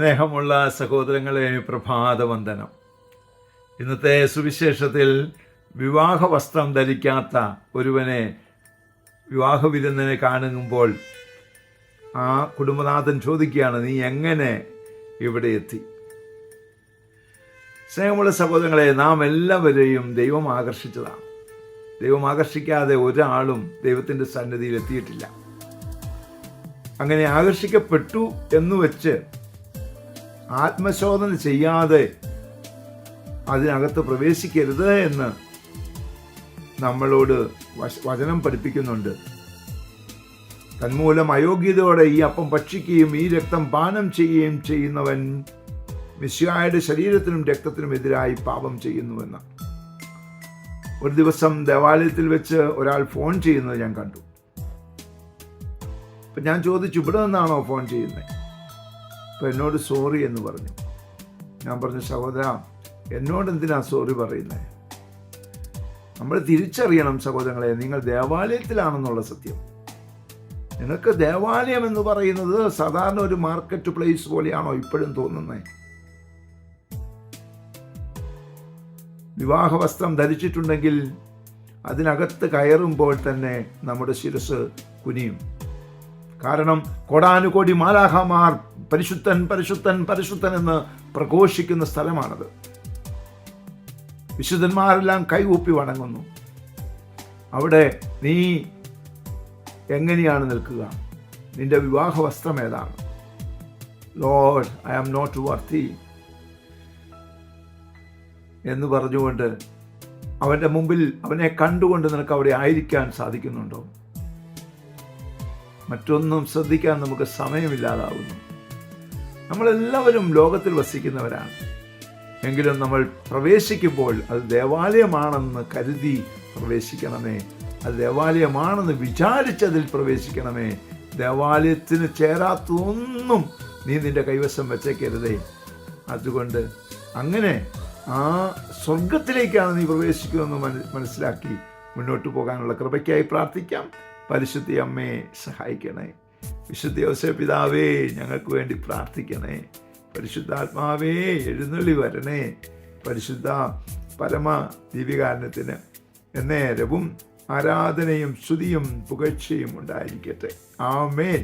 സ്നേഹമുള്ള സഹോദരങ്ങളെ, പ്രഭാതവന്ദനം. ഇന്നത്തെ സുവിശേഷത്തിൽ വിവാഹ വസ്ത്രം ധരിക്കാത്ത ഒരുവനെ വിവാഹ വിരുന്നിനെ കാണുമ്പോൾ ആ കുടുംബനാഥൻ ചോദിക്കുകയാണ്, നീ എങ്ങനെ ഇവിടെ എത്തി? സ്നേഹമുള്ള സഹോദരങ്ങളെ, നാം എല്ലാവരെയും ദൈവം ആകർഷിച്ചതാണ്. ദൈവം ആകർഷിക്കാതെ ഒരാളും ദൈവത്തിൻ്റെ സന്നിധിയിൽ എത്തിയിട്ടില്ല. അങ്ങനെ ആകർഷിക്കപ്പെട്ടു എന്ന് വെച്ച് ആത്മശോധന ചെയ്യാതെ അതിനകത്ത് പ്രവേശിക്കരുത് എന്ന് നമ്മളോട് വചനം പഠിപ്പിക്കുന്നുണ്ട്. തന്മൂലം അയോഗ്യതയോടെ ഈ അപ്പം ഭക്ഷിക്കുകയും ഈ രക്തം പാനം ചെയ്യുകയും ചെയ്യുന്നവൻ മിശിഹായുടെ ശരീരത്തിനും രക്തത്തിനും എതിരായി പാപം ചെയ്യുന്നുവെന്ന്. ഒരു ദിവസം ദേവാലയത്തിൽ വെച്ച് ഒരാൾ ഫോൺ ചെയ്യുന്നത് ഞാൻ കണ്ടു. അപ്പം ഞാൻ ചോദിച്ചു, ഇവിടെ നിന്നാണോ ഫോൺ ചെയ്യുന്നത്? അപ്പോൾ എന്നോട് സോറി എന്ന് പറഞ്ഞു. ഞാൻ പറഞ്ഞു, സഹോദര, എന്നോട് എന്തിനാ സോറി പറയുന്നത്? നമ്മൾ തിരിച്ചറിയണം സഹോദരങ്ങളെ, നിങ്ങൾ ദേവാലയത്തിലാണെന്നുള്ള സത്യം. നിങ്ങൾക്ക് ദേവാലയം എന്ന് പറയുന്നത് സാധാരണ ഒരു മാർക്കറ്റ് പ്ലേസ് പോലെയാണോ ഇപ്പോഴും തോന്നുന്നത്? വിവാഹ വസ്ത്രം ധരിച്ചിട്ടുണ്ടെങ്കിൽ അതിനകത്ത് കയറുമ്പോൾ തന്നെ നമ്മുടെ ശിരസ് കുനിയും. കാരണം കോടാനുകോടി മാലാഖമാർ പരിശുദ്ധൻ പരിശുദ്ധൻ പരിശുദ്ധൻ എന്ന് പ്രഘോഷിക്കുന്ന സ്ഥലമാണത്. വിശുദ്ധന്മാരെല്ലാം കൈകൂപ്പി വണങ്ങുന്നു. അവിടെ നീ എങ്ങനെയാണ് നിൽക്കുക? നിന്റെ വിവാഹ വസ്ത്രം ഏതാണ്? Lord, I am not worthy എന്ന് പറഞ്ഞുകൊണ്ട് അവൻ്റെ മുമ്പിൽ അവനെ കണ്ടുകൊണ്ട് നിനക്ക് അവിടെ ആയിരിക്കാൻ സാധിക്കുന്നുണ്ടോ? മറ്റൊന്നും ശ്രദ്ധിക്കാൻ നമുക്ക് സമയമില്ലാതാവുന്നു. നമ്മളെല്ലാവരും ലോകത്തിൽ വസിക്കുന്നവരാണ്. എങ്കിലും നമ്മൾ പ്രവേശിക്കുമ്പോൾ അത് ദേവാലയമാണെന്ന് കരുതി പ്രവേശിക്കണമേ. അത് ദേവാലയമാണെന്ന് വിചാരിച്ചതിൽ പ്രവേശിക്കണമേ. ദേവാലയത്തിന് ചേരാത്തൊന്നും നീ നിന്റെ കൈവശം വെച്ചേക്കരുതേ. അതുകൊണ്ട് അങ്ങനെ ആ സ്വർഗത്തിലേക്കാണ് നീ പ്രവേശിക്കുന്നതെന്ന് മനസ്സിലാക്കി മുന്നോട്ട് പോകാനുള്ള കൃപയ്ക്കായി പ്രാർത്ഥിക്കാം. പരിശുദ്ധ അമ്മയെ സഹായിക്കണേ. വിശുദ്ധ യോസേപ്പ് പിതാവേ, ഞങ്ങൾക്ക് വേണ്ടി പ്രാർത്ഥിക്കണേ. പരിശുദ്ധാത്മാവേ, എഴുന്നള്ളി വരണേ. പരിശുദ്ധ പരമ ദിവ്യകാരുണ്യത്തിന് എന്നേരവും ആരാധനയും സ്തുതിയും പുകഴ്ചയും ഉണ്ടായിരിക്കട്ടെ. ആമേൻ.